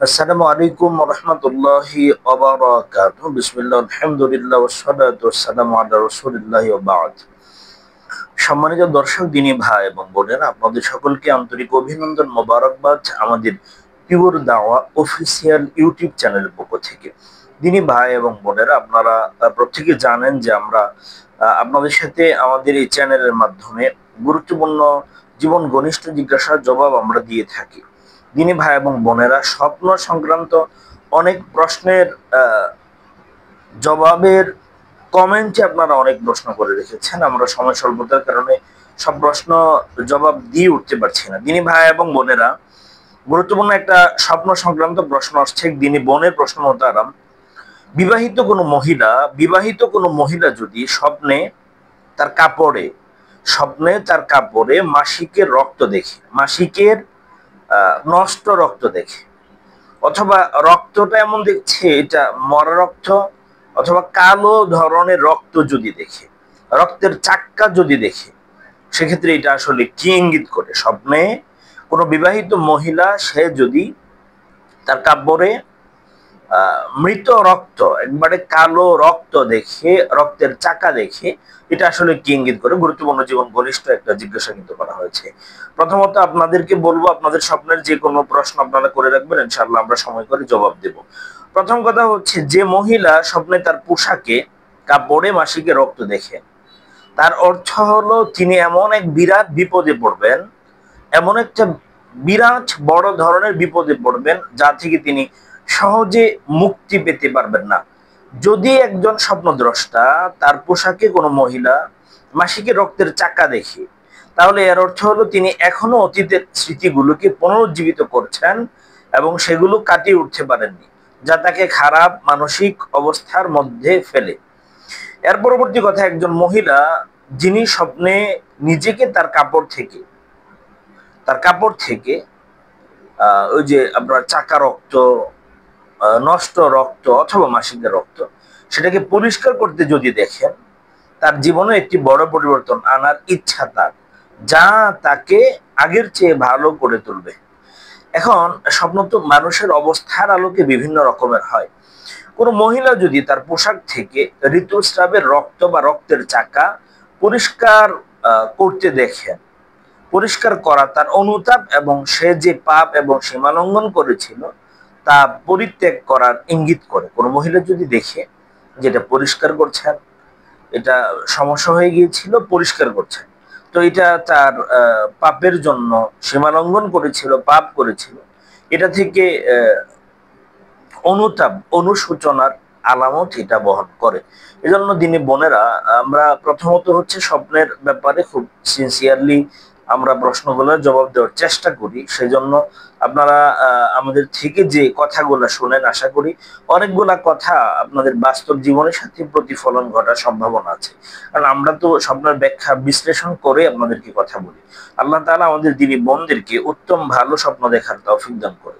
আসসালামু আলাইকুম ওয়া রাহমাতুল্লাহি ওয়া বারাকাতুহু। বিসমিল্লাহ, আলহামদুলিল্লাহ, ওয়াসসালাতু ওয়াসসালামু আলা রাসূলিল্লাহি ওয়া বা'দ। সম্মানিত দর্শক, দিনী ভাই এবং বোনেরা, আপনাদের সকলকে আন্তরিক অভিনন্দন, মোবারকবাদ আমাদের পিওর দাওয়া অফিসিয়াল ইউটিউব চ্যানেলের পক্ষ থেকে। দিনী ভাই এবং বোনেরা, আপনারা প্রত্যেকে জানেন যে আমরা আপনাদের সাথে আমাদের এই চ্যানেলের মাধ্যমে গুরুত্বপূর্ণ জীবন ঘনিষ্ঠ জিজ্ঞাসার জবাব আমরা দিয়ে থাকি। দিনী ভাই এবং বোনেরা, স্বপ্ন সংক্রান্ত অনেক প্রশ্নের জবাবের কমেন্টে আপনারা অনেক প্রশ্ন করে রেখেছেন। আমরা সময় স্বল্পতার কারণে সব প্রশ্ন জবাব দিয়ে উঠতে পারছি না। দিনী ভাই এবং বোনেরা, গুরুত্বপূর্ণ একটা স্বপ্ন সংক্রান্ত প্রশ্ন আসছে। দিনী বোনের প্রশ্ন মোতারাম, বিবাহিত কোনো মহিলা যদি তার কাপড়ে তার কাপড়ে মাসিকের রক্ত দেখে, মাসিকের নষ্ট রক্ত দেখে, অথবা রক্তটা এমন দেখছে এটা মরা রক্ত, অথবা কালো ধরনের রক্ত যদি দেখে, রক্তের চাক্কা যদি দেখে, সেক্ষেত্রে এটা আসলে কি ইঙ্গিত করে? স্বপ্নে কোনো বিবাহিত মহিলা সে যদি তার কাপড়ে মৃত রক্ত, একবারে কালো রক্ত দেখে, রক্তের চাকা দেখে, এটা আসলে কি ইঙ্গিত করে? গুরুত্বপূর্ণ জীবন ঘনিষ্ঠ একটা জিজ্ঞাসা কিন্তু করা হয়েছে। প্রথমত আপনাদেরকে বলবো, আপনাদের স্বপ্নের যে কোনো প্রশ্ন আপনারা করে রাখবেন, ইনশাআল্লাহ আমরা সময় করে জবাব দেব। প্রথম কথা হচ্ছে, যে মহিলা স্বপ্নে তার পোশাকে কাপড়ে মাসিকে রক্ত দেখে, তার অর্থ হলো তিনি এমন এক বিরাট বিপদে পড়বেন, এমন একটা বিরাট বড় ধরনের বিপদে পড়বেন যা থেকে তিনি সহজে মুক্তি পেতে পারবেন না। যদি একজন স্বপ্নদ্রষ্টা তার পোশাকে কোনো মহিলা মাসিকে রক্তের চাকা দেখে, তাহলে এর অর্থ হলো তিনি এখনো অতীতের স্মৃতিগুলোকে পুনরুজ্জীবিত করছেন এবং সেগুলো কাটিয়ে উঠতে পারেননি, যা তাকে খারাপ মানসিক অবস্থার মধ্যে ফেলে। এর পরবর্তী কথা, একজন মহিলা যিনি স্বপ্নে নিজেকে তার কাপড় থেকে ওই যে আপনার চাকা রক্ত, নষ্ট রক্ত অথবা মাসিকের রক্ত, সেটাকে পরিষ্কার করতে যদি দেখেন, তার জীবনে একটি বড় পরিবর্তন আনার ইচ্ছা তার, যা তাকে আগের চেয়ে ভালো করে তুলবে। এখন স্বপ্ন তো মানুষের অবস্থার আলোকে বিভিন্ন রকমের হয়। কোনো মহিলা যদি তার পোশাক থেকে ঋতুস্রাবের রক্ত বা রক্তের চাকা পরিষ্কার করতে দেখেন, পরিষ্কার করা তার অনুতাপ এবং সে যে পাপ এবং সীমালঙ্ঘন করেছিল তা পরিত্যাগ করার ইঙ্গিত করে। কোনো মহিলা যদি দেখে যেটা পরিষ্কার করছেন, এটা সমস্যা হয়ে গিয়েছিল, পরিষ্কার করছেন, তো এটা তার পাপের জন্য সীমালঙ্ঘন করেছিল, পাপ করেছিল, এটা থেকে অনুতাপ, অনুশোচনার আলামত এটা বহন করে। এজন্য দিনী বোনেরা, আমরা প্রথমত হচ্ছে স্বপ্নের ব্যাপারে খুব সিনসিয়ারলি আমরা প্রশ্নগুলোর জবাব দেওয়ার চেষ্টা করি। সেজন্য আপনারা আমাদের থেকে যে কথাগুলো শুনেন, আশা করি অনেকগুলা কথা আপনাদের বাস্তব জীবনের সাথে প্রতিফলন ঘটার সম্ভাবনা আছে। কারণ আমরা তো স্বপ্নের ব্যাখ্যা বিশ্লেষণ করে আপনাদেরকে কথা বলি। আল্লাহ তাআলা আমাদের দিনী বোনদেরকে উত্তম ভালো স্বপ্ন দেখার তৌফিক দান করে।